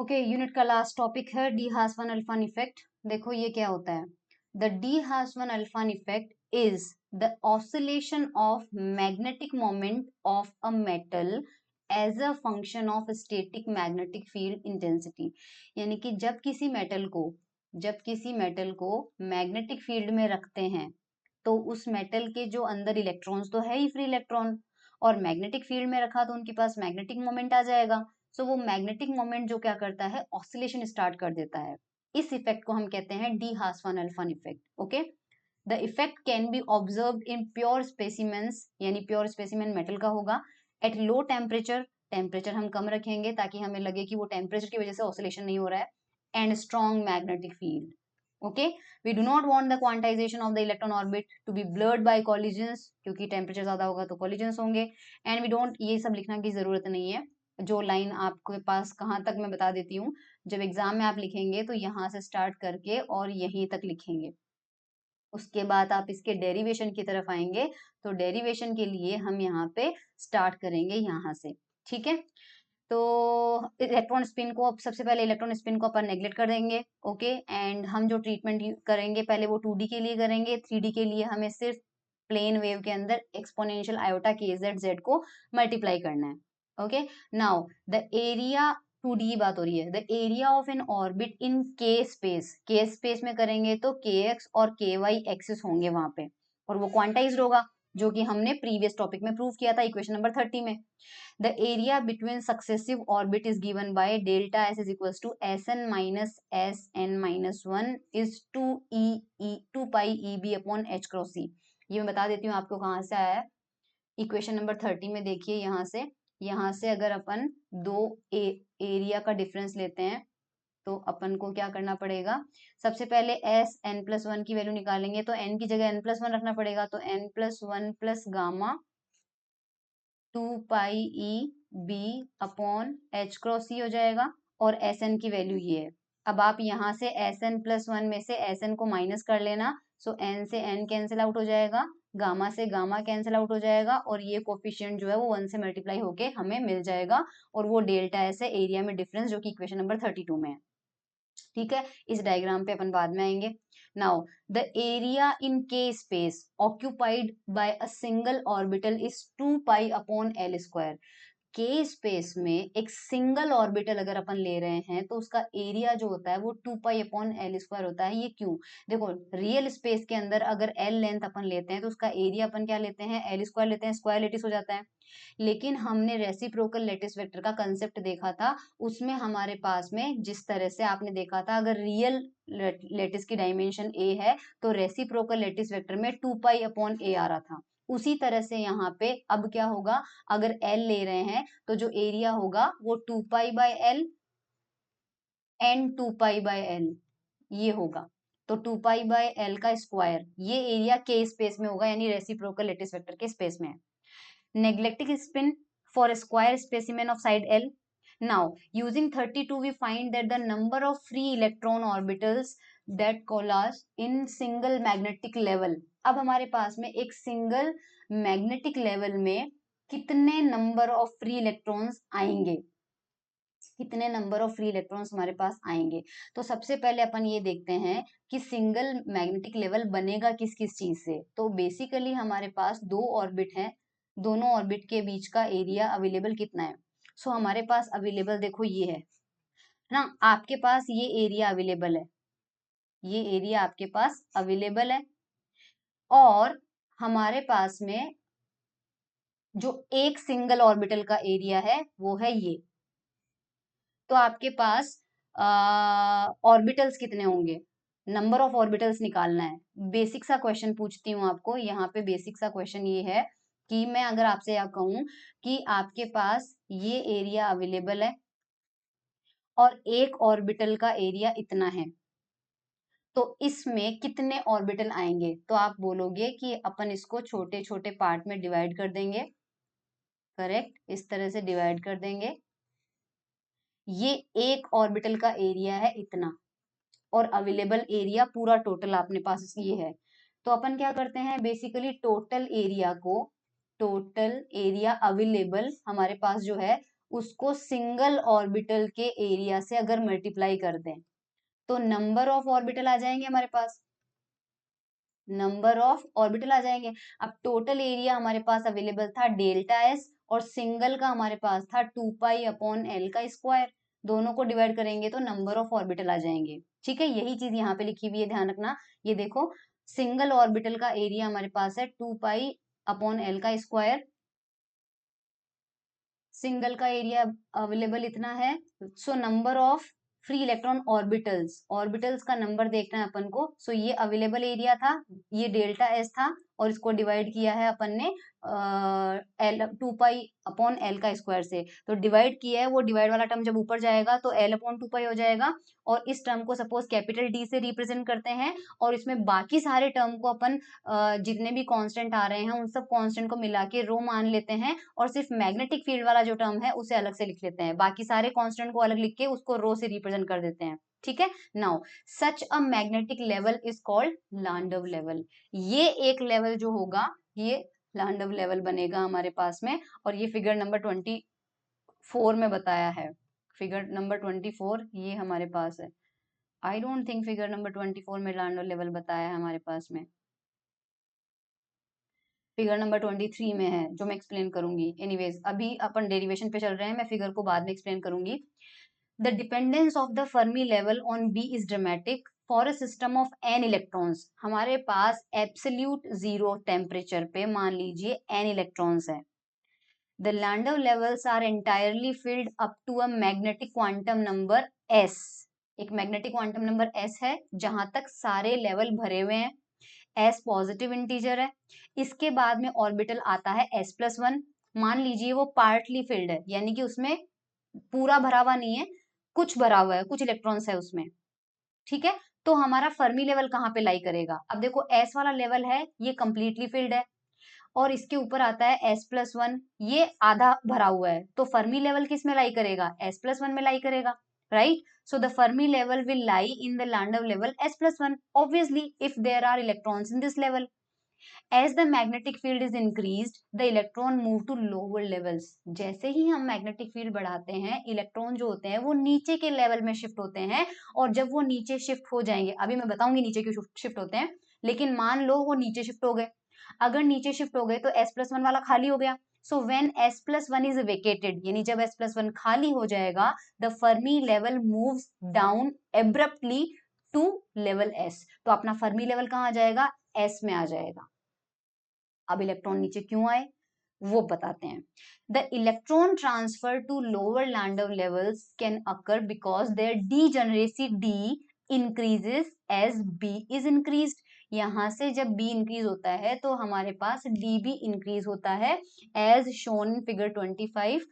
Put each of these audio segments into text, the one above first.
Okay, unit का last topic है de Haas van Alphen effect. देखो ये क्या होता है। The de Haas van Alphen effect is the oscillation of magnetic moment of a metal as a function of static magnetic field intensity. यानी कि जब किसी मेटल को मैग्नेटिक फील्ड में रखते हैं तो उस मेटल के जो अंदर इलेक्ट्रॉन्स तो है ही फ्री इलेक्ट्रॉन, और मैग्नेटिक फील्ड में रखा तो उनके पास मैग्नेटिक मोमेंट आ जाएगा। सो वो मैग्नेटिक मोमेंट जो क्या करता है, ऑसिलेशन स्टार्ट कर देता है। इस इफेक्ट को हम कहते हैं de Haas van Alphen effect. Okay, the effect can be observe in pure specimens, यानी प्योर स्पेसिमेन मेटल का होगा। एट लो टेम्परेचर, टेम्परेचर हम कम रखेंगे ताकि हमें लगे कि वो टेम्परेचर की वजह से ऑसिलेशन नहीं हो रहा है। And strong magnetic field. Okay, we do not want the quantization of the electron orbit to be blurred by collisions, क्योंकि टेम्परेचर ज्यादा होगा तो कॉलिजन्स होंगे। एंड वी डोंट, ये सब लिखना की जरूरत नहीं है। जो लाइन आपके पास कहाँ तक मैं बता देती हूँ, जब एग्जाम में आप लिखेंगे तो यहाँ से स्टार्ट करके और यहीं तक लिखेंगे। उसके बाद आप इसके डेरिवेशन की तरफ आएंगे, तो डेरिवेशन के लिए हम यहाँ पे स्टार्ट करेंगे यहाँ से। ठीक है, तो इलेक्ट्रॉन स्पिन को, अब सबसे पहले इलेक्ट्रॉन स्पिन को अपन नेग्लेक्ट कर देंगे। ओके, एंड हम जो ट्रीटमेंट करेंगे पहले वो 2D के लिए करेंगे। 3D के लिए हमें सिर्फ प्लेन वेव के अंदर एक्सपोनेंशियल आयोटा के जेड को मल्टीप्लाई करना है। Okay, now the area, 2D की बात हो रही है। The area of N orbit in के स्पेस में करेंगे तो के एक्स और के वाई एक्सिस होंगे वहां पे, और वो क्वांटाइज्ड होगा, जो कि हमने प्रीवियस टॉपिक में प्रूव किया था इक्वेशन नंबर 30 में। The area between successive orbit is given by delta S is equals to Sn minus Sn minus 1 is 2 pi EB upon H cross C। ये मैं बता देती हूँ आपको कहाँ से आया है। इक्वेशन नंबर 30 में देखिए, यहाँ से अगर अपन दो एरिया का डिफरेंस लेते हैं तो अपन को क्या करना पड़ेगा, सबसे पहले एस एन प्लस वन की वैल्यू निकालेंगे तो एन की जगह एन प्लस वन रखना पड़ेगा, तो N plus one plus gamma 2 pi E B upon H cross C हो जाएगा, और एस एन की वैल्यू ये है। अब आप यहाँ से एस एन प्लस वन में से एस एन को माइनस कर लेना, सो एन से एन कैंसिल आउट हो जाएगा, गामा से गामा कैंसिल आउट हो जाएगा, और ये कोफिशिएंट जो है वो 1 से मल्टीप्लाई होके हमें मिल जाएगा, और वो डेल्टा एस है एरिया में डिफरेंस, जो कि इक्वेशन नंबर 32 में है। ठीक है, इस डायग्राम पे अपन बाद में आएंगे। नाउ द एरिया इन के space occupied by a single orbital is 2 pi upon L square. के स्पेस में एक सिंगल ऑर्बिटल अगर अपन ले रहे हैं तो उसका एरिया जो होता है वो 2 पाई अपॉन एल स्क्वायर होता है। ये क्यों, देखो रियल स्पेस के अंदर अगर एल लेंथ अपन लेते हैं तो उसका एरिया अपन क्या लेते हैं, एल स्क्वायर लेते हैं, स्क्वायर लेटिस हो जाता है। लेकिन हमने रेसिप्रोकल लेटिस वेक्टर का कंसेप्ट देखा था, उसमें हमारे पास में जिस तरह से आपने देखा था, अगर रियल लेटिस की डायमेंशन ए है तो रेसिप्रोकल लेटिस वेक्टर में 2 पाई अपॉन ए आ रहा था। उसी तरह से यहाँ पे अब क्या होगा, अगर एल ले रहे हैं तो जो एरिया होगा वो 2 pi by L and 2 pi by L ये होगा। तो 2 पाई बाय एल का स्क्वायर, ये एरिया के स्पेस में होगा, यानी रेसिप्रोकल लेटिस वेक्टर के स्पेस में है। Neglecting spin for a square specimen of side L. Now, using 32, we find that the number of free electron orbitals that collapse in single magnetic level. अब हमारे पास में एक सिंगल मैग्नेटिक लेवल में कितने number of free electrons आएंगे, कितने number of free electrons हमारे पास आएंगे। तो सबसे पहले अपन ये देखते हैं कि सिंगल मैग्नेटिक लेवल बनेगा किस किस चीज से। तो बेसिकली हमारे पास दो ऑर्बिट हैं, दोनों ऑर्बिट के बीच का एरिया अवेलेबल कितना है। सो हमारे पास अवेलेबल देखो ये है ना, आपके पास ये एरिया अवेलेबल है, ये एरिया आपके पास अवेलेबल है, और हमारे पास में जो एक सिंगल ऑर्बिटल का एरिया है वो है ये। तो आपके पास ऑर्बिटल्स कितने होंगे, नंबर ऑफ ऑर्बिटल्स निकालना है। बेसिक सा क्वेश्चन पूछती हूँ आपको, यहाँ पे बेसिक सा क्वेश्चन ये है कि मैं अगर आपसे यह कहूं कि आपके पास ये एरिया अवेलेबल है और एक ऑर्बिटल का एरिया इतना है, तो इसमें कितने ऑर्बिटल आएंगे, तो आप बोलोगे कि अपन इसको छोटे छोटे पार्ट में डिवाइड कर देंगे। करेक्ट, इस तरह से डिवाइड कर देंगे। ये एक ऑर्बिटल का एरिया है इतना, और अवेलेबल एरिया पूरा टोटल अपने पास ये है। तो अपन क्या करते हैं, बेसिकली टोटल एरिया अवेलेबल हमारे पास जो है उसको सिंगल ऑर्बिटल के एरिया से अगर मल्टीप्लाई कर दें तो नंबर ऑफ ऑर्बिटल आ जाएंगे हमारे पास, नंबर ऑफ ऑर्बिटल आ जाएंगे। अब टोटल एरिया हमारे पास अवेलेबल था डेल्टा एस और सिंगल का हमारे पास था 2π/L का स्क्वायर, दोनों को डिवाइड करेंगे तो नंबर ऑफ ऑर्बिटल आ जाएंगे। ठीक है, यही चीज यहाँ पे लिखी हुई है, ध्यान रखना। ये देखो सिंगल ऑर्बिटल का एरिया हमारे पास है 2π/L का स्क्वायर, सिंगल का एरिया अवेलेबल इतना है। So number of free electron orbitals, orbitals का नंबर देखना है अपन को। सो ये अवेलेबल एरिया था, ये डेल्टा एस था और इसको डिवाइड किया है अपन ने एल 2π/L का स्क्वायर से। तो डिवाइड किया है, वो डिवाइड वाला टर्म जब ऊपर जाएगा तो L/2π हो जाएगा। और इस टर्म को सपोज कैपिटल डी से रिप्रेजेंट करते हैं और इसमें बाकी सारे टर्म को अपन जितने भी कांस्टेंट आ रहे हैं उन सब कांस्टेंट को मिला के रो मान लेते हैं और सिर्फ मैग्नेटिक फील्ड वाला जो टर्म है उसे अलग से लिख लेते हैं, बाकी सारे कांस्टेंट को अलग लिख के उसको रो से रिप्रेजेंट कर देते हैं। ठीक है, now such a magnetic level is called Landau level. ये एक लेवल जो होगा ये लांडव लेवल बनेगा हमारे पास में, और ये फिगर नंबर 24 में बताया है। फिगर नंबर 24 ये हमारे पास है। I don't think figure number 24 में लांडव लेवल बताया है हमारे पास में, फिगर नंबर 23 में है जो मैं एक्सप्लेन करूंगी। एनीवेज अभी अपन डेरिवेशन पे चल रहे हैं, मैं फिगर को बाद में एक्सप्लेन करूंगी। The dependence of the Fermi level on B is dramatic for a system of n electrons. हमारे पास एब्सोल्यूट जीरो टेम्परेचर पे मान लीजिए n इलेक्ट्रॉन्स है। The Landau levels are entirely filled up to a magnetic quantum number s। एक magnetic quantum number s है जहां तक सारे लेवल भरे हुए हैं। s पॉजिटिव इंटीजर है। इसके बाद में ऑर्बिटल आता है s+1। मान लीजिए वो पार्टली फिल्ड है, यानी कि उसमें पूरा भरा हुआ नहीं है, कुछ भरा हुआ है, कुछ इलेक्ट्रॉन्स है उसमें। ठीक है, तो हमारा फर्मी लेवल कहाँ पे लाई करेगा? अब देखो s वाला लेवल है ये कंप्लीटली फिल्ड है और इसके ऊपर आता है s+1, ये आधा भरा हुआ है, तो फर्मी लेवल किस में लाई करेगा? s+1 में लाई करेगा, right? So the Fermi level will lie in the Landau level s+1, obviously if there are electrons in this level. As the magnetic field is increased, the electron move to lower levels. जैसे ही हम magnetic field बढ़ाते हैं, electron जो होते हैं वो नीचे के लेवल में शिफ्ट होते हैं, और जब वो नीचे शिफ्ट हो जाएंगे, अभी मैं बताऊंगी नीचे क्यों शिफ्ट होते हैं, लेकिन मान लो वो नीचे शिफ्ट हो गए। अगर नीचे शिफ्ट हो गए तो s+1 वाला खाली हो गया। So when s+1 is vacated, यानी जब s+1 खाली हो जाएगा, the Fermi level moves down abruptly to level s। तो अपना फर्मी लेवल कहाँ आ जाएगा? s में आ जाएगा। अब इलेक्ट्रॉन नीचे क्यों आए वो बताते हैं। The electron transfer to lower Landau levels can occur because their degeneracy d increases as b is increased. यहां से जब b इंक्रीज होता है तो हमारे पास d भी इंक्रीज होता है, as shown in figure 25।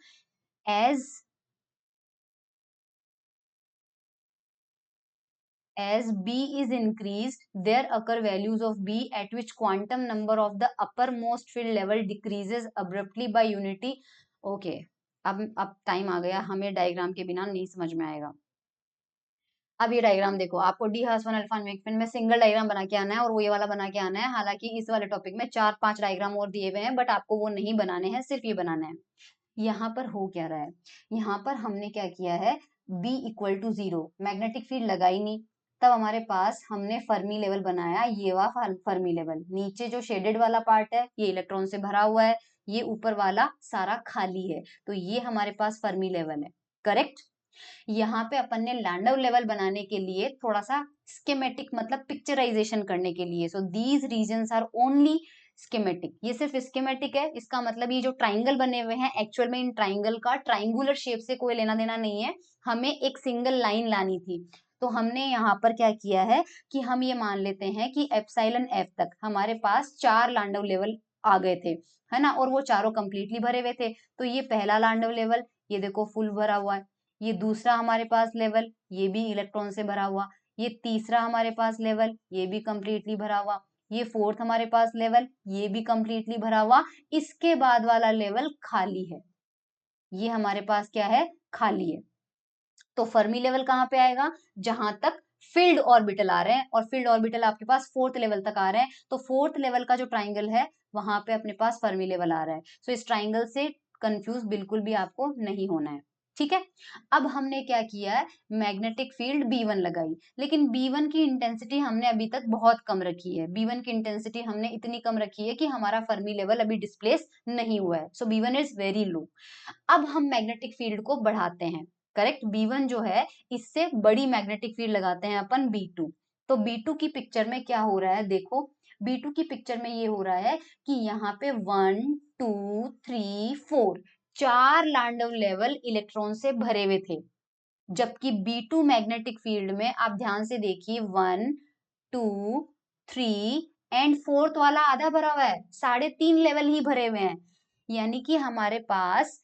As b is increased, there occur values of b at which quantum number of the uppermost field level decreases abruptly by unity. Okay, अब time आ गया, हमें डायग्राम के बिना नहीं समझ में आएगा। अब ये डायग्राम देखो, आपको डी हाउस 1 अल्फा मेकफिन में सिंगल डायग्राम बना के आना है और वो ये वाला बना के आना है। हालांकि इस वाले टॉपिक में 4-5 डायग्राम और दिए हुए हैं, बट आपको वो नहीं बनाने हैं, सिर्फ ये बनाना है। यहाँ पर हो क्या रहा है, यहाँ पर हमने क्या किया है, b equal to 0, magnetic field लगाई नहीं, तब हमारे पास हमने फर्मी लेवल बनाया, ये वाला फर्मी लेवल। नीचे जो शेडेड वाला पार्ट है ये इलेक्ट्रॉन से भरा हुआ है, ये ऊपर वाला सारा खाली है, तो ये हमारे पास फर्मी लेवल है, करेक्ट? यहाँ पे अपन ने लैंडव लेवल बनाने के लिए थोड़ा सा स्कीमेटिक मतलब पिक्चराइजेशन करने के लिए, so these regions are only schematic, ये सिर्फ स्कीमेटिक है। इसका मतलब ये जो ट्राइंगल बने हुए हैं, एक्चुअल में इन ट्राइंगल का ट्राइंगुलर शेप से कोई लेना देना नहीं है, हमें एक सिंगल लाइन लानी थी। तो हमने यहाँ पर क्या किया है कि हम ये मान लेते हैं कि एप्सिलॉन एफ तक हमारे पास 4 लैंडव लेवल आ गए थे, है ना, और वो चारों कंप्लीटली भरे हुए थे। तो ये पहला लैंडव लेवल, ये देखो फुल भरा हुआ है। ये दूसरा हमारे पास लेवल, ये भी इलेक्ट्रॉन से भरा हुआ। ये तीसरा हमारे पास लेवल, ये भी कंप्लीटली भरा हुआ। ये फोर्थ हमारे पास लेवल, ये भी कंप्लीटली भरा हुआ। इसके बाद वाला लेवल खाली है, ये हमारे पास क्या है, खाली है। तो फर्मी लेवल कहाँ पे आएगा? जहां तक फील्ड ऑर्बिटल आ रहे हैं, और फील्ड ऑर्बिटल आपके पास 4th लेवल तक आ रहे हैं, तो 4th लेवल का जो ट्राइंगल है वहां पे अपने पास फर्मी लेवल आ रहा है। सो इस ट्राइंगल से कंफ्यूज बिल्कुल भी आपको नहीं होना है, ठीक है। अब हमने क्या किया है, मैग्नेटिक फील्ड B1 लगाई, लेकिन B1 की इंटेंसिटी हमने अभी तक बहुत कम रखी है। B1 की इंटेंसिटी हमने इतनी कम रखी है कि हमारा फर्मी लेवल अभी डिस्प्लेस नहीं हुआ है, सो B1 इज वेरी लो। अब हम मैग्नेटिक फील्ड को बढ़ाते हैं, करेक्ट। B1 जो है इससे बड़ी मैग्नेटिक फील्ड लगाते हैं अपन B2। तो B2 की पिक्चर में क्या हो रहा है, देखो B2 की पिक्चर में ये हो रहा है कि यहाँ पे 1 2 3 4 4 रैंडम लेवल इलेक्ट्रॉन से भरे हुए थे, जबकि B2 मैग्नेटिक फील्ड में आप ध्यान से देखिए 1 2 3 एंड फोर्थ वाला आधा भरा हुआ है, 3.5 लेवल ही भरे हुए हैं। यानी कि हमारे पास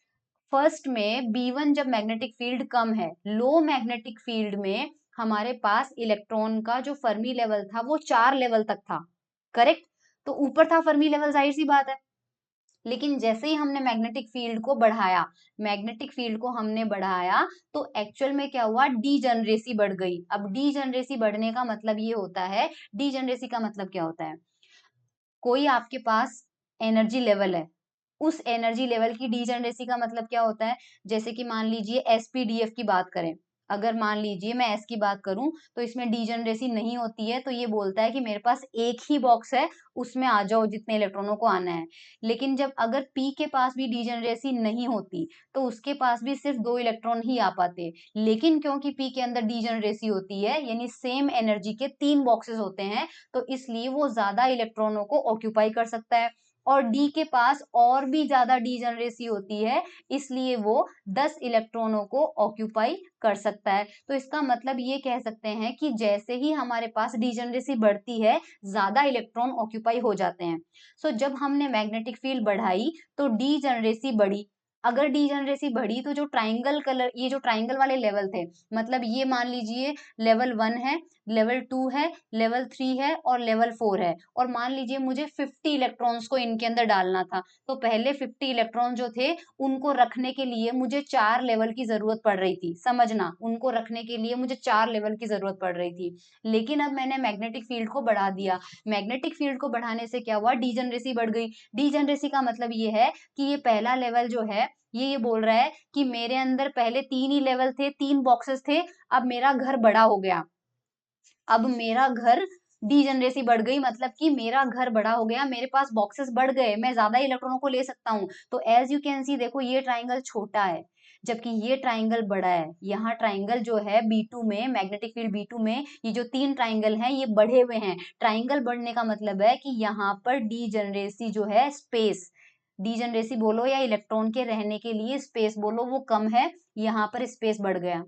फर्स्ट में B1 जब मैग्नेटिक फील्ड कम है, लो मैग्नेटिक फील्ड में हमारे पास इलेक्ट्रॉन का जो फर्मी लेवल था वो 4 लेवल तक था, करेक्ट। तो ऊपर था फर्मी लेवल, जाहिर सी बात है। लेकिन जैसे ही हमने मैग्नेटिक फील्ड को बढ़ाया, मैग्नेटिक फील्ड को हमने बढ़ाया, तो एक्चुअल में क्या हुआ, डीजनरेसी बढ़ गई। अब डीजनरेसी बढ़ने का मतलब ये होता है, डीजनरेसी का मतलब क्या होता है, कोई आपके पास एनर्जी लेवल है, उस एनर्जी लेवल की डीजनरेसी का मतलब क्या होता है, जैसे कि मान लीजिए एसपीडीएफ की बात करें, अगर मान लीजिए मैं एस की बात करूं तो इसमें डीजनरेसी नहीं होती है, तो ये बोलता है कि मेरे पास एक ही बॉक्स है, उसमें आ जाओ जितने इलेक्ट्रॉनों को आना है। लेकिन जब अगर पी के पास भी डीजनरेसी नहीं होती तो उसके पास भी सिर्फ 2 इलेक्ट्रॉन ही आ पाते, लेकिन क्योंकि पी के अंदर डीजनरेसी होती है, यानी सेम एनर्जी के 3 बॉक्सेस होते हैं, तो इसलिए वो ज्यादा इलेक्ट्रॉनों को ऑक्यूपाई कर सकता है। और डी के पास और भी ज्यादा डीजनरेसी होती है, इसलिए वो 10 इलेक्ट्रॉनों को ऑक्यूपाई कर सकता है। तो इसका मतलब ये कह सकते हैं कि जैसे ही हमारे पास डीजनरेसी बढ़ती है, ज्यादा इलेक्ट्रॉन ऑक्यूपाई हो जाते हैं। सो जब हमने मैग्नेटिक फील्ड बढ़ाई तो डीजनरेसी बढ़ी। अगर डीजनरेसी बढ़ी तो जो ट्राइंगल कलर, ये जो ट्राइंगल वाले लेवल थे, मतलब ये मान लीजिए लेवल 1 है, लेवल 2 है, लेवल 3 है और लेवल 4 है, और मान लीजिए मुझे 50 इलेक्ट्रॉन्स को इनके अंदर डालना था, तो पहले 50 इलेक्ट्रॉन जो थे उनको रखने के लिए मुझे 4 लेवल की जरूरत पड़ रही थी, समझना, उनको रखने के लिए मुझे 4 लेवल की जरूरत पड़ रही थी। लेकिन अब मैंने मैग्नेटिक फील्ड को बढ़ा दिया, मैग्नेटिक फील्ड को बढ़ाने से क्या हुआ, डीजनरेसी बढ़ गई। डीजनरेसी का मतलब ये है कि ये पहला लेवल जो है, ये बोल रहा है कि मेरे अंदर पहले 3 ही लेवल थे, 3 बॉक्सेस थे, अब मेरा घर बड़ा हो गया, अब मेरा घर डीजनरेसी बढ़ गई, मतलब कि मेरा घर बड़ा हो गया, मेरे पास बॉक्सेस बढ़ गए, मैं ज्यादा इलेक्ट्रॉनों को ले सकता हूँ। तो एज यू कैन सी, देखो ये ट्राइंगल छोटा है जबकि ये ट्राइंगल बड़ा है। यहाँ ट्राइंगल जो है B2 में, मैग्नेटिक फील्ड B2 में ये जो 3 ट्राइंगल हैं ये बढ़े हुए हैं। ट्राइंगल बढ़ने का मतलब है कि यहाँ पर डीजनरेसी जो है, स्पेस, डीजनरेसी बोलो या इलेक्ट्रॉन के रहने के लिए स्पेस बोलो, वो कम है, यहाँ पर स्पेस बढ़ गया।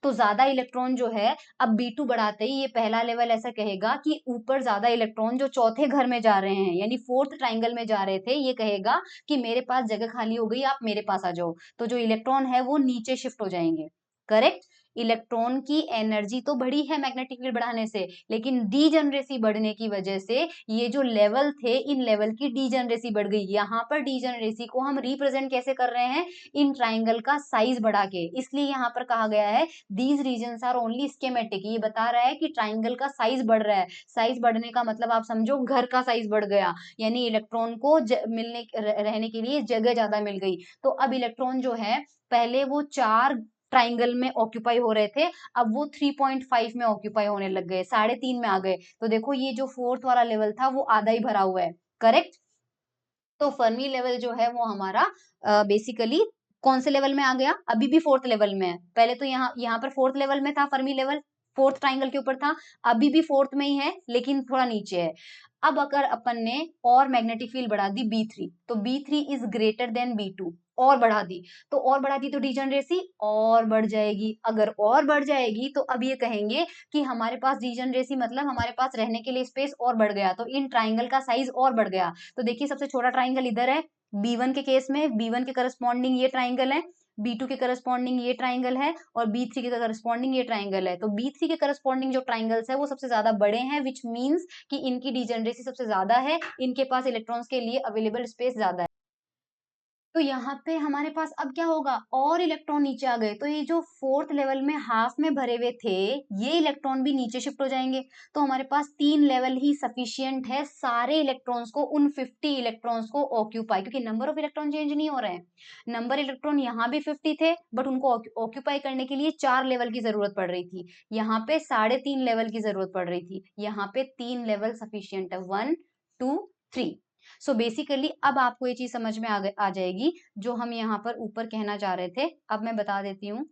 तो ज्यादा इलेक्ट्रॉन जो है, अब B2 बढ़ाते ही ये पहला लेवल ऐसा कहेगा कि ऊपर ज्यादा इलेक्ट्रॉन जो चौथे घर में जा रहे हैं, यानी फोर्थ ट्राइंगल में जा रहे थे, ये कहेगा कि मेरे पास जगह खाली हो गई, आप मेरे पास आ जाओ। तो जो इलेक्ट्रॉन है वो नीचे शिफ्ट हो जाएंगे, करेक्ट। इलेक्ट्रॉन की एनर्जी तो बढ़ी है मैग्नेटिक फील्ड बढ़ाने से, लेकिन डीजनरेसी बढ़ने की वजह से ये जो लेवल थे, इन लेवल की डीजनरेसी बढ़ गई। यहाँ पर डीजनरेसी को हम रिप्रेजेंट कैसे कर रहे हैं, इन ट्राइंगल का साइज बढ़ा के, इसलिए यहाँ पर कहा गया है these regions are only schematic. ये बता रहा है कि ट्राइंगल का साइज बढ़ रहा है, साइज बढ़ने का मतलब आप समझो घर का साइज बढ़ गया, यानी इलेक्ट्रॉन को मिलने रहने के लिए जगह ज्यादा मिल गई। तो अब इलेक्ट्रॉन जो है, पहले वो 4 ट्राइंगल में ऑक्यूपाई हो रहे थे, अब वो 3.5 में ऑक्यूपाई होने लग गए, 3.5 में आ गए। तो देखो ये जो फोर्थ वाला लेवल था वो आधा ही भरा हुआ है, करेक्ट। तो फर्मी लेवल जो है वो हमारा बेसिकली कौन से लेवल में आ गया, अभी भी फोर्थ लेवल में है। पहले तो यहाँ यहाँ पर फोर्थ लेवल में था फर्मी लेवल, फोर्थ ट्राइंगल के ऊपर था, अभी भी फोर्थ में ही है लेकिन थोड़ा नीचे है। अब अगर अपन ने और मैग्नेटिक फील्ड बढ़ा दी B3, तो B3 is greater than B2, और बढ़ा दी, तो और बढ़ा दी तो डीजनरेसी और बढ़ जाएगी। अगर और बढ़ जाएगी तो अब ये कहेंगे कि हमारे पास डीजनरेसी मतलब हमारे पास रहने के लिए स्पेस और बढ़ गया, तो इन ट्राइंगल का साइज और बढ़ गया। तो देखिए सबसे छोटा ट्राइंगल इधर है, B1 के केस में, B1 के करस्पॉन्डिंग ये ट्राइंगल है, B2 के करस्पॉन्डिंग ये ट्राइंगल है, और B3 के करस्पॉन्डिंग ये ट्राइंगल है। तो B3 के करस्पॉन्डिंग जो ट्राइंगल्स है वो सबसे ज्यादा बड़े हैं, विच मीन्स कि इनकी डीजनरेसी सबसे ज्यादा है, इनके पास इलेक्ट्रॉन्स के लिए अवेलेबल स्पेस ज्यादा है। तो यहाँ पे हमारे पास अब क्या होगा, और इलेक्ट्रॉन नीचे आ गए, तो ये जो फोर्थ लेवल में हाफ में भरे हुए थे ये इलेक्ट्रॉन भी नीचे शिफ्ट हो जाएंगे। तो हमारे पास 3 लेवल ही सफिशियंट है सारे इलेक्ट्रॉन्स को, उन 50 इलेक्ट्रॉन्स को ऑक्यूपाई, क्योंकि नंबर ऑफ इलेक्ट्रॉन चेंज नहीं हो रहे हैं। नंबर इलेक्ट्रॉन यहाँ भी 50 थे, बट उनको ऑक्यूपाई करने के लिए 4 लेवल की जरूरत पड़ रही थी। यहाँ पे 3.5 लेवल की जरूरत पड़ रही थी, यहाँ पे 3 लेवल सफिशियंट है, 1 2 3। सो बेसिकली अब आपको ये चीज समझ में आ जाएगी जो हम यहाँ पर ऊपर कहना चाह रहे थे। अब मैं बता देती हूँ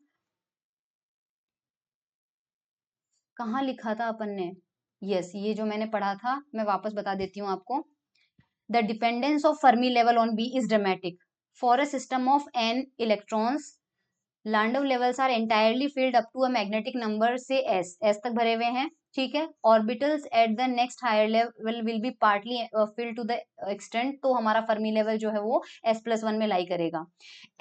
कहाँ लिखा था अपन ने। यस, ये जो मैंने पढ़ा था मैं वापस बता देती हूँ आपको। The dependence of Fermi level on B is dramatic for a system of n electrons. Landau levels are entirely filled up to a magnetic number से s तक भरे हुए हैं, ठीक है। Orbitals at the next higher level will be partly filled to the extent, तो हमारा Fermi level जो है वो s+1 में लाई करेगा।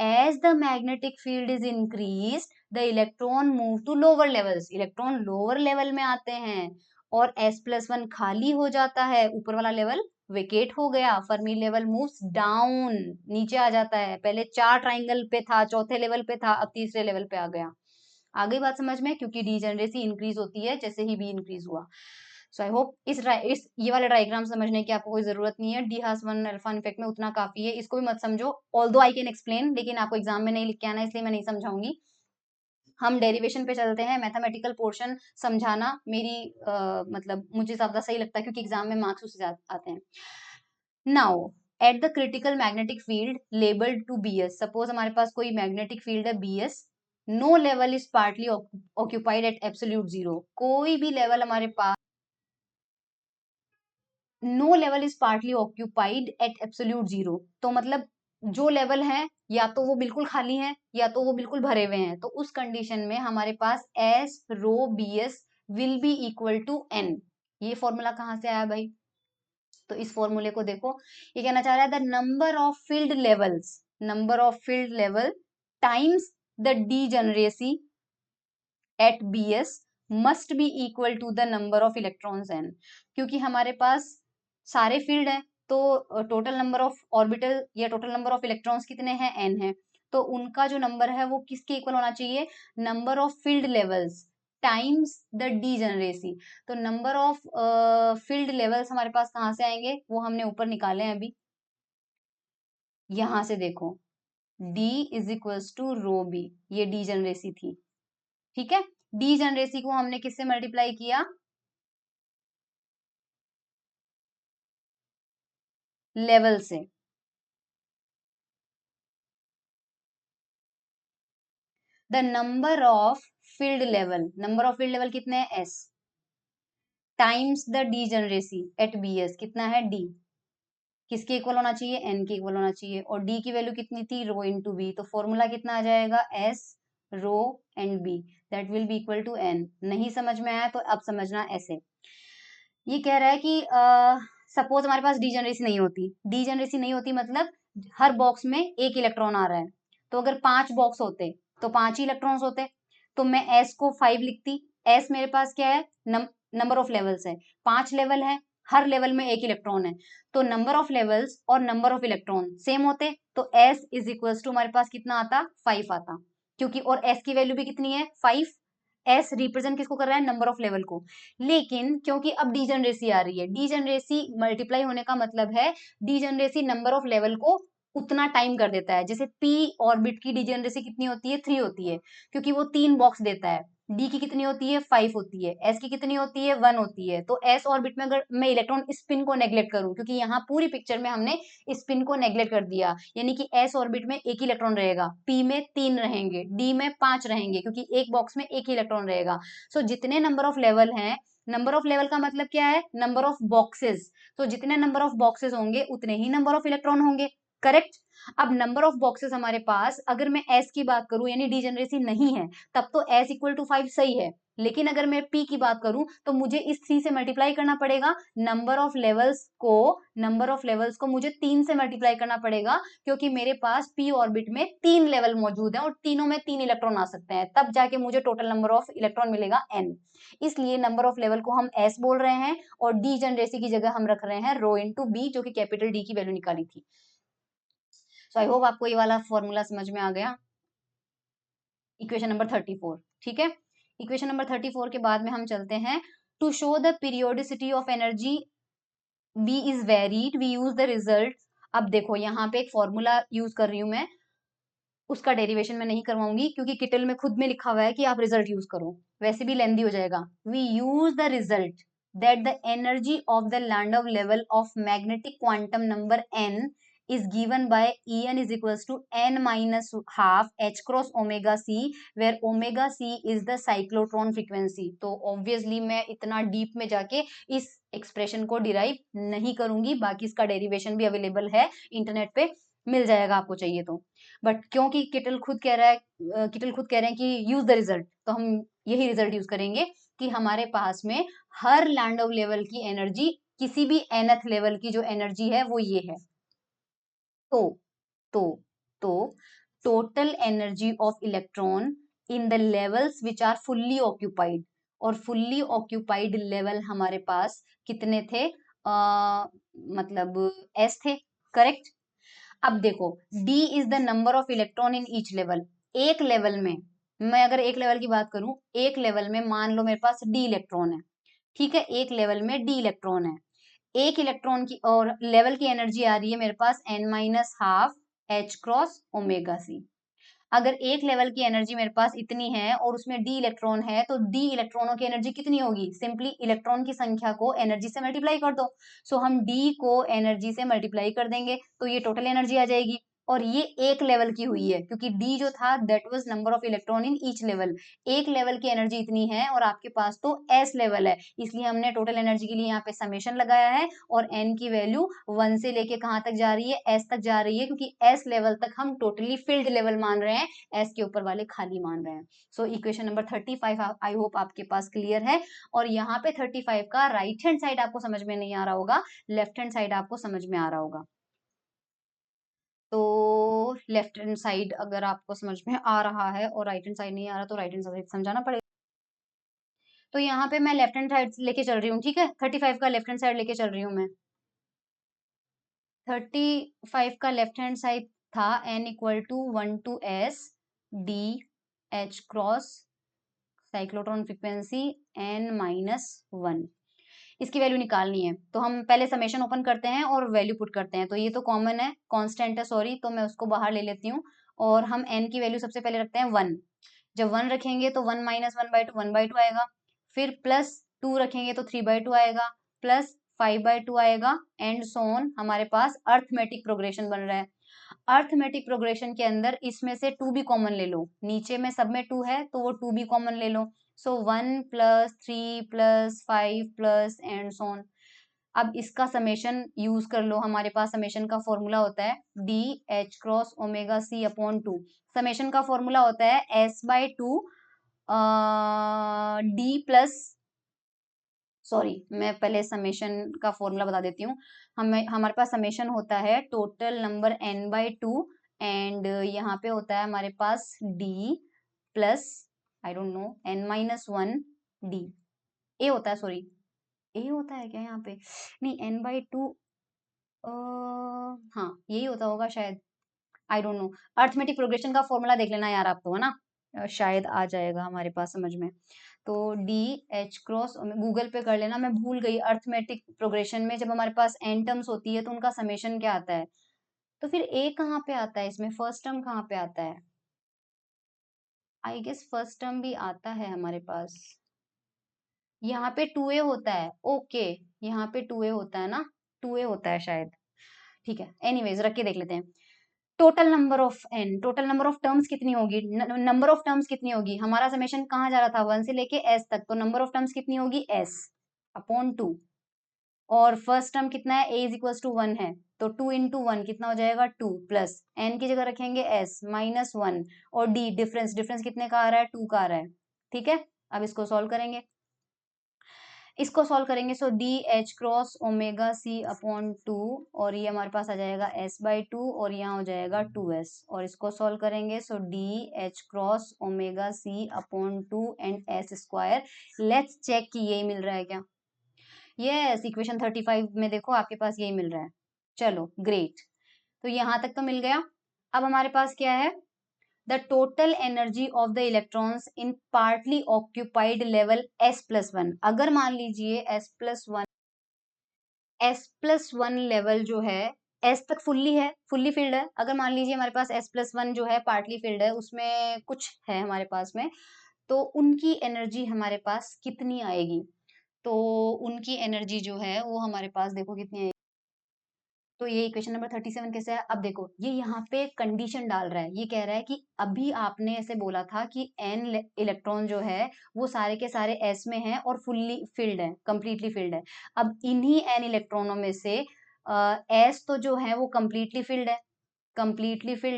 As the magnetic field is increase the electron move to lower levels, electron lower level में आते हैं और s+1 खाली हो जाता है, ऊपर वाला लेवल वेकेट हो गया, फर्मी लेवल मूव्स डाउन, नीचे आ जाता है। पहले 4 ट्राइंगल पे था, चौथे लेवल पे था, अब तीसरे लेवल पे आ गया। आ गई बात समझ में, क्योंकि डीजेनरेसी इंक्रीज होती है जैसे ही बी इंक्रीज हुआ। सो आई होप इस ये वाला डायग्राम समझने की आपको कोई जरूरत नहीं है, डी हास वन अल्फा इफेक्ट में उतना काफी है, इसको भी मत समझो। ऑल्दो आई कैन एक्सप्लेन, लेकिन आपको एग्जाम में नहीं लिख के आना, इसलिए मैं नहीं समझाऊंगी। हम डेरिवेशन पे चलते हैं, मैथमेटिकल पोर्शन समझाना मेरी मतलब मुझे ज्यादा सही लगता है, क्योंकि एग्जाम में मार्क्स उससे आते हैं। Now at the critical magnetic field labelled to be S, suppose हमारे पास कोई मैग्नेटिक फील्ड है B S, no level is partly occupied at absolute zero, कोई भी लेवल हमारे पास, no level is partly occupied at absolute zero, तो मतलब जो लेवल है या तो वो बिल्कुल खाली है या तो वो बिल्कुल भरे हुए हैं, तो उस कंडीशन में हमारे पास S rho B S will be equal to N. ये फॉर्मूला कहाँ से आया भाई, तो इस फॉर्मूले को देखो, ये कहना चाह रहा है the number of filled levels, number of filled level times the degeneracy at B S must be equal to the number of electrons N, क्योंकि हमारे पास सारे फील्ड है, तो टोटल नंबर ऑफ ऑर्बिटल या टोटल नंबर ऑफ इलेक्ट्रॉन्स कितने हैं, N है, तो उनका जो नंबर है वो किसके इक्वल होना चाहिए, number of filled levels times ड डीजेनरेसी। तो नंबर ऑफ फील्ड लेवल्स हमारे पास कहाँ से आएंगे, वो हमने ऊपर निकाले हैं अभी, यहां से देखो, d is equals to rho B, ये डीजेनरेसी थी, ठीक है। डीजेनरेसी को हमने किससे मल्टीप्लाई किया, लेवल से। The number of filled level, number of filled level कितने हैं, S, times the degeneracy at B S, कितना है, डी, किसके इक्वल होना चाहिए, एन के इक्वल होना चाहिए, और डी की वैल्यू कितनी थी, रो इंटू बी, तो फॉर्मूला कितना आ जाएगा, S rho and B that will be equal to N. नहीं समझ में आया तो अब समझना ऐसे, ये कह रहा है कि सपोज हमारे पास डीजेनरेसी नहीं होती, डीजेनरेसी नहीं होती मतलब हर बॉक्स में एक इलेक्ट्रॉन आ रहा है, तो अगर 5 बॉक्स होते तो 5 ही इलेक्ट्रॉन्स होते, तो मैं एस को 5 लिखती, एस मेरे पास क्या है, नंबर ऑफ लेवल्स है, 5 लेवल है, हर लेवल में एक इलेक्ट्रॉन है, तो नंबर ऑफ लेवल्स और नंबर ऑफ इलेक्ट्रॉन सेम होते, तो एस इज इक्वल टू हमारे पास कितना आता, 5 आता, क्योंकि और एस की वैल्यू भी कितनी है, 5। एस रिप्रेजेंट किसको कर रहा है, नंबर ऑफ लेवल को, लेकिन क्योंकि अब डीजेनरेसी आ रही है, डीजेनरेसी मल्टीप्लाई होने का मतलब है डीजेनरेसी नंबर ऑफ लेवल को उतना टाइम कर देता है, जैसे पी ऑर्बिट की डीजेनरेसी कितनी होती है, 3 होती है, क्योंकि वो 3 बॉक्स देता है, डी की कितनी होती है, 5 होती है, एस की कितनी होती है, 1 होती है, तो एस ऑर्बिट में अगर मैं इलेक्ट्रॉन स्पिन को नेग्लेक्ट करूं, क्योंकि यहाँ पूरी पिक्चर में हमने स्पिन को नेग्लेक्ट कर दिया, यानी कि एस ऑर्बिट में एक ही इलेक्ट्रॉन रहेगा, पी में 3 रहेंगे, डी में 5 रहेंगे, क्योंकि एक बॉक्स में एक ही इलेक्ट्रॉन रहेगा। सो जितने नंबर ऑफ लेवल हैं, नंबर ऑफ लेवल का मतलब क्या है, नंबर ऑफ बॉक्सेस, तो जितने नंबर ऑफ बॉक्सेस होंगे उतने ही नंबर ऑफ इलेक्ट्रॉन होंगे, करेक्ट। अब नंबर ऑफ बॉक्सेस हमारे पास, अगर मैं एस की बात करूं यानी डीजेनरेसी नहीं है, तब तो एस इक्वल टू 5 सही है, लेकिन अगर मैं पी की बात करूं तो मुझे इस 3 से मल्टीप्लाई करना पड़ेगा, नंबर ऑफ लेवल्स को मुझे 3 से मल्टीप्लाई करना पड़ेगा, क्योंकि मेरे पास पी ऑर्बिट में 3 लेवल मौजूद है और तीनों में 3 इलेक्ट्रॉन आ सकते हैं, तब जाके मुझे टोटल नंबर ऑफ इलेक्ट्रॉन मिलेगा एन, इसलिए नंबर ऑफ लेवल को हम एस बोल रहे हैं और डीजेनरेसी की जगह हम रख रहे हैं रो इंटू बी, जो कि कैपिटल डी की वैल्यू निकाली थी। सो आई होप आपको ये वाला फॉर्मूला समझ में आ गया। इक्वेशन नंबर 34, ठीक है। इक्वेशन नंबर 34 के बाद में हम चलते हैं, to show the periodicity of energy B is varied we use the result. अब देखो यहाँ पे एक फॉर्मूला यूज कर रही हूं मैं, उसका डेरिवेशन मैं नहीं करवाऊंगी क्योंकि किटल में खुद में लिखा हुआ है कि आप रिजल्ट यूज करो, वैसे भी लेंदी हो जाएगा। We use the result that the energy of the Landau level of magnetic quantum number n is given by En is equals to n minus half h cross omega c where omega c is the cyclotron frequency। तो obviously मैं इतना deep में जाके इस expression को derive नहीं करूंगी, बाकी इसका डेरिवेशन भी अवेलेबल है इंटरनेट पे, मिल जाएगा आपको चाहिए तो। बट क्योंकि किटल खुद कह रहा है, किटल खुद कह रहे हैं कि यूज द रिजल्ट, तो हम यही रिजल्ट यूज करेंगे कि हमारे पास में हर लैंडोव लेवल की एनर्जी, किसी भी nth लेवल की जो एनर्जी है वो ये है। तो तो तो total energy of electron in the levels which are fully occupied, और फुल्ली ऑक्यूपाइड लेवल हमारे पास कितने थे, मतलब एस थे, करेक्ट। अब देखो d is the number of electron in each level. एक लेवल में, मैं अगर एक लेवल की बात करूं, एक लेवल में मान लो मेरे पास d इलेक्ट्रॉन है, ठीक है, एक लेवल में d इलेक्ट्रॉन है। एक इलेक्ट्रॉन की और लेवल की एनर्जी आ रही है मेरे पास n minus half h cross omega c। अगर एक लेवल की एनर्जी मेरे पास इतनी है और उसमें डी इलेक्ट्रॉन है, तो डी इलेक्ट्रॉनों की एनर्जी कितनी होगी, सिंपली इलेक्ट्रॉन की संख्या को एनर्जी से मल्टीप्लाई कर दो। सो हम डी को एनर्जी से मल्टीप्लाई कर देंगे तो ये टोटल एनर्जी आ जाएगी। और ये एक लेवल की हुई है क्योंकि डी जो था that was number of electron in each level. एक लेवल की एनर्जी इतनी है और आपके पास तो एस लेवल है, इसलिए हमने टोटल एनर्जी के लिए यहाँ पे समेशन लगाया है और एन की वैल्यू 1 से लेके कहाँ तक जा रही है, एस तक जा रही है, क्योंकि एस लेवल तक हम टोटली फिल्ड लेवल मान रहे हैं, एस के ऊपर वाले खाली मान रहे हैं। So equation number 35 I hope आपके पास क्लियर है। और यहाँ पे 35 का राइट हैंड साइड आपको समझ में नहीं आ रहा होगा, लेफ्ट हैंड साइड आपको समझ में आ रहा होगा। तो लेफ्ट हैंड साइड अगर आपको समझ में आ रहा है और राइट हैंड साइड नहीं आ रहा, तो राइट हैंड साइड समझाना पड़ेगा। तो यहाँ पे मैं लेफ्ट हैंड साइड लेके चल रही हूँ, ठीक है, 35 का लेफ्ट हैंड साइड लेके चल रही हूँ मैं। 35 का लेफ्ट हैंड साइड था n equal to 1 to s d h cross cyclotron frequency n minus 1। इसकी वैल्यू निकालनी है तो हम पहले समेशन ओपन करते हैं और वैल्यू पुट करते हैं। तो ये तो कॉमन है, कांस्टेंट है, सॉरी, तो मैं उसको बाहर ले लेती हूँ और हम n की वैल्यू सबसे पहले रखते हैं 1। जब 1 रखेंगे तो 1 माइनस 1/2 1/2 आएगा, फिर प्लस 2 रखेंगे तो 3/2 आएगा, प्लस 5/2 आएगा, एंड सो ऑन। हमारे पास अर्थमेटिक प्रोग्रेशन बन रहा है। अर्थमेटिक प्रोग्रेशन के अंदर इसमें से 2 भी कॉमन ले लो, नीचे में सब में 2 है तो वो 2 भी कॉमन ले लो। सो 1 plus 3 plus 5 plus and so on. अब इसका समेशन यूज कर लो, हमारे पास समेशन का फॉर्मूला होता है D H cross omega C upon 2। Summation का फॉर्मूला होता है S by two D plus, sorry मैं पहले समेशन का फॉर्मूला बता देती हूँ। हमें हमारे पास समेशन होता है total number n by two, and यहाँ पे होता है हमारे पास d plus I don't know n minus 1 D. A होता है, सॉरी ए होता है क्या यहाँ पे, नहीं n बाई टू, हाँ यही होता होगा शायद, आई डोंट नो। अर्थमेटिक प्रोग्रेशन का फॉर्मूला देख लेना यार आपको, है ना, शायद आ जाएगा हमारे पास समझ में। तो डी एच क्रॉस गूगल पे कर लेना, मैं भूल गई। अर्थमेटिक प्रोग्रेशन में जब हमारे पास एन टर्म्स होती है तो उनका समेशन क्या आता है, तो फिर ए कहाँ पे आता है इसमें, फर्स्ट टर्म कहाँ पे आता है, आई गेस फर्स्ट टर्म भी आता है हमारे पास, यहाँ पे 2a होता है, ओके, यहाँ पे 2a होता है ना, 2a होता है शायद, ठीक है, एनीवेज रख के देख लेते हैं। Total number of N, total number of terms कितनी होगी, नंबर ऑफ टर्म्स कितनी होगी, हमारा समेशन कहाँ जा रहा था 1 से लेके s तक, तो नंबर ऑफ टर्म्स कितनी होगी s अपॉन 2। और फर्स्ट टर्म कितना है, a इज इक्वल टू 1 है, तो 2 इंटू 1 कितना हो जाएगा 2, प्लस n की जगह रखेंगे s माइनस 1, और d डिफरेंस, डिफरेंस कितने का आ रहा है 2 का आ रहा है, ठीक है। अब इसको सॉल्व करेंगे, इसको सॉल्व करेंगे, so D H cross omega C upon 2, और ये हमारे पास आ जाएगा s बाई 2 और यहाँ हो जाएगा 2s, और इसको सॉल्व करेंगे, so D H cross omega C upon 2 and s square. Let's check कि यही मिल रहा है क्या, यस, इक्वेशन 35 में देखो आपके पास यही मिल रहा है। चलो ग्रेट, तो यहाँ तक तो मिल गया। अब हमारे पास क्या है, the total energy of the electrons in partly occupied level s+1। अगर मान लीजिए s+1 लेवल जो है s तक फुल्ली फिल्ड है। अगर मान लीजिए हमारे पास s+1 जो है पार्टली फिल्ड है, उसमें कुछ है हमारे पास में, तो उनकी एनर्जी हमारे पास कितनी आएगी? तो उनकी एनर्जी जो है वो हमारे पास देखो कितनी आएगी। तो ये इक्वेशन नंबर 37 कैसे है? अब देखो ये यहाँ पे कंडीशन डाल रहा है, ये कह रहा है कि अभी आपने ऐसे बोला था कि n इलेक्ट्रॉन जो है वो सारे के सारे s में हैं और फुल्ली फिल्ड है, कंप्लीटली फिल्ड है। अब इन्हीं n इलेक्ट्रॉनों में से s तो जो है वो कंप्लीटली फिल्ड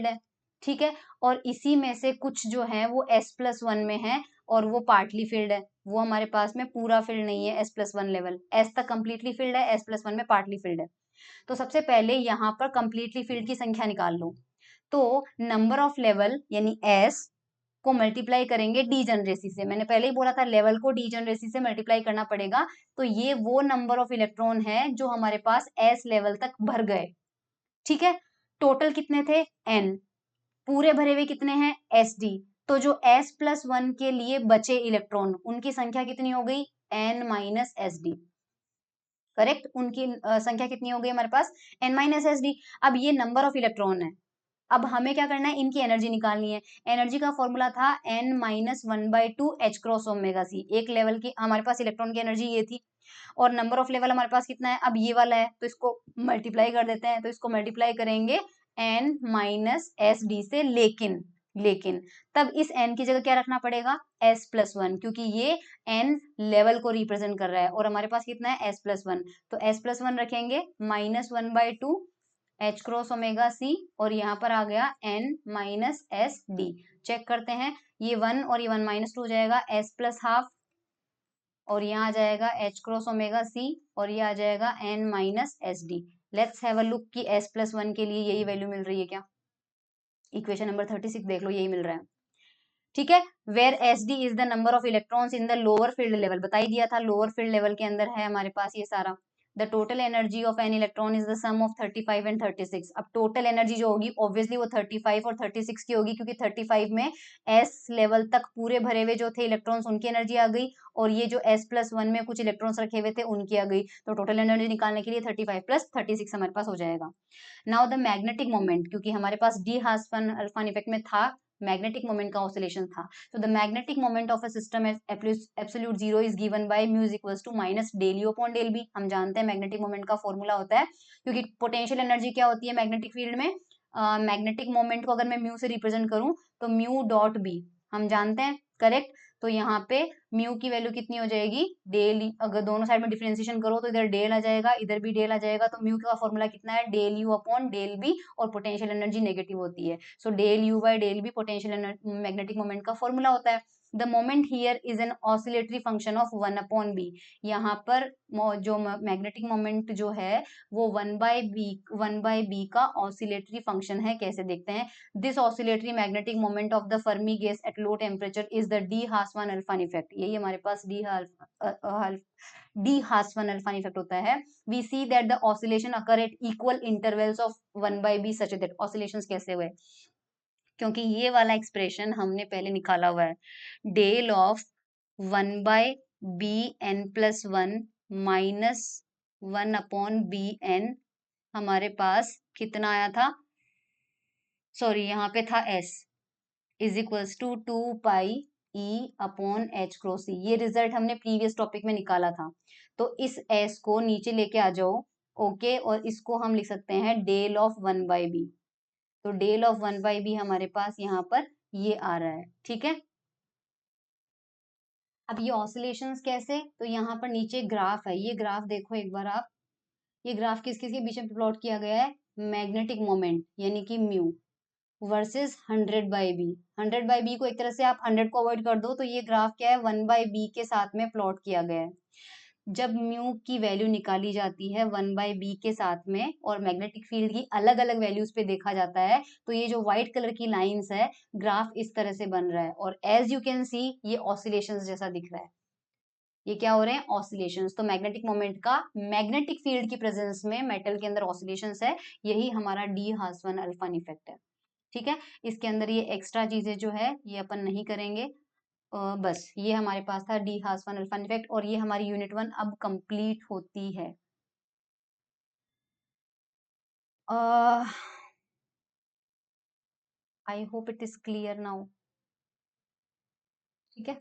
है, ठीक है। और इसी में से कुछ जो है वो s+1 में है और वो पार्टली फिल्ड है, वो हमारे पास में पूरा फिल्ड नहीं है। s+1 लेवल, s तक कंप्लीटली फिल्ड है, s+1 में पार्टली फिल्ड है। तो सबसे पहले यहाँ पर कंप्लीटली फिल्ड की संख्या निकाल लो। तो नंबर ऑफ लेवल यानी s को मल्टीप्लाई करेंगे डीजनरेसी से। मैंने पहले ही बोला था लेवल को डीजनरेसी से मल्टीप्लाई करना पड़ेगा। तो ये वो नंबर ऑफ इलेक्ट्रॉन है जो हमारे पास s लेवल तक भर गए, ठीक है। टोटल कितने थे? n। पूरे भरे हुए कितने हैं? sd। तो जो s+1 के लिए बचे इलेक्ट्रॉन उनकी संख्या कितनी हो गई? n minus S D. Correct, उनकी संख्या कितनी हो गई हमारे पास? n minus S D. अब ये नंबर ऑफ इलेक्ट्रॉन है, अब हमें क्या करना है, इनकी एनर्जी निकालनी है। एनर्जी का फॉर्मूला था n minus 1/2 h cross omega C. एक लेवल की हमारे पास इलेक्ट्रॉन की एनर्जी ये थी, और नंबर ऑफ लेवल हमारे पास कितना है? अब ये वाला है, तो इसको मल्टीप्लाई कर देते हैं। तो इसको मल्टीप्लाई करेंगे n माइनस एस डी से, लेकिन तब इस n की जगह क्या रखना पड़ेगा? s+1, क्योंकि ये n लेवल को रिप्रेजेंट कर रहा है और हमारे पास कितना है? s+1। तो s+1 रखेंगे -1/2 h क्रॉस ओमेगा सी, और यहाँ पर आ गया n minus S D. Check करते हैं, ये 1 और ये 1 -2 हो जाएगा, s+½ और यहाँ आ जाएगा h क्रॉस ओमेगा सी, और ये आ जाएगा n minus S D. Let's have a look कि s+1 के लिए यही वैल्यू मिल रही है क्या? इक्वेशन नंबर 36 देख लो, यही मिल रहा है, ठीक है। Where S D is the number of electrons in the lower filled level, बता ही दिया था लोअर फील्ड लेवल के अंदर है हमारे पास ये सारा। The total energy of N electron is the sum of 35 and 36। अब टोटल एनर्जी जो होगी ऑब्वियसली वो 35 और 36 की होगी, क्योंकि 35 में एस लेवल तक पूरे भरे हुए जो थे इलेक्ट्रॉन्स उनकी एनर्जी आ गई, और ये जो s+1 में कुछ इलेक्ट्रॉन्स रखे हुए थे उनकी आ गई। तो टोटल एनर्जी निकालने के लिए 35 + 36 हमारे पास हो जाएगा। नाउ द मैग्नेटिक मोमेंट, क्योंकि हमारे पास डी हार्ट्सफन इफेक्ट में था, मैग्नेटिक मोमेंट का ऑसिलेशन था। तो the magnetic moment of a system absolute zero is given by mu equals to minus del U upon del B. हम जानते हैं मैग्नेटिक मोमेंट का फॉर्मूला होता है, क्योंकि पोटेंशियल एनर्जी क्या होती है मैग्नेटिक फील्ड में? मैग्नेटिक मोमेंट को अगर मैं म्यू से रिप्रेजेंट करूं तो म्यू डॉट बी हम जानते हैं, करेक्ट। तो यहाँ पे म्यू की वैल्यू कितनी हो जाएगी? डेल, अगर दोनों साइड में डिफरेंशिएशन करो तो इधर डेल आ जाएगा, इधर भी डेल आ जाएगा। तो म्यू का फॉर्मूला कितना है? Del U upon del B, और पोटेंशियल एनर्जी नेगेटिव होती है, so del U by del B potential magnetic moment का फॉर्मूला होता है। The moment here is an oscillatory function of 1 upon B. यहाँ पर जो मैग्नेटिक मोमेंट जो है वो 1/b का ऑसिलेटरी फंक्शन है। कैसे देखते हैं? This oscillatory magnetic moment of the Fermi gas at low temperature is the de Haas van Alphen effect. यही हमारे पास डी हार्ट्समैन अल्फान इफेक्ट होता है। We see that the oscillation occur at equal intervals of 1/b such that. Oscillations कैसे हुए? क्योंकि ये वाला एक्सप्रेशन हमने पहले निकाला हुआ है, del of 1/bn+1 minus 1 upon bn, हमारे पास कितना आया था? सॉरी, यहाँ पे था s is equals to 2πe/h cross c। ये रिजल्ट हमने प्रीवियस टॉपिक में निकाला था। तो इस s को नीचे लेके आ जाओ, ओके, और इसको हम लिख सकते हैं डेल ऑफ 1/b। तो डेल ऑफ 1/b हमारे पास यहाँ पर ये आ रहा है, ठीक है। अब ये ऑसिलेशंस कैसे? तो यहाँ पर नीचे ग्राफ है, ये ग्राफ देखो एक बार आप। ये ग्राफ किस किस के बीच में प्लॉट किया गया है? मैग्नेटिक मोमेंट यानी कि म्यू वर्सेस 100/b। 100/b को एक तरह से आप 100 को अवॉइड कर दो, तो ये ग्राफ क्या है? 1/b के साथ में प्लॉट किया गया है। जब म्यू की वैल्यू निकाली जाती है 1/b के साथ में, और मैग्नेटिक फील्ड की अलग अलग वैल्यूज पे देखा जाता है, तो ये जो व्हाइट कलर की लाइंस है, ग्राफ इस तरह से बन रहा है, और एज यू कैन सी ये ऑसिलेशंस जैसा दिख रहा है। ये क्या हो रहे हैं? ऑसिलेशंस। तो मैग्नेटिक मोमेंट का मैग्नेटिक फील्ड की प्रेजेंस में मेटल के अंदर ऑसिलेशंस है, यही हमारा डी हार्ट्समैन अल्फान इफेक्ट है, ठीक है। इसके अंदर ये एक्स्ट्रा चीजें जो है ये अपन नहीं करेंगे। बस ये हमारे पास था डी हास फन इफेक्ट, और ये हमारी यूनिट 1 अब कंप्लीट होती है। I hope it is clear now. ठीक है।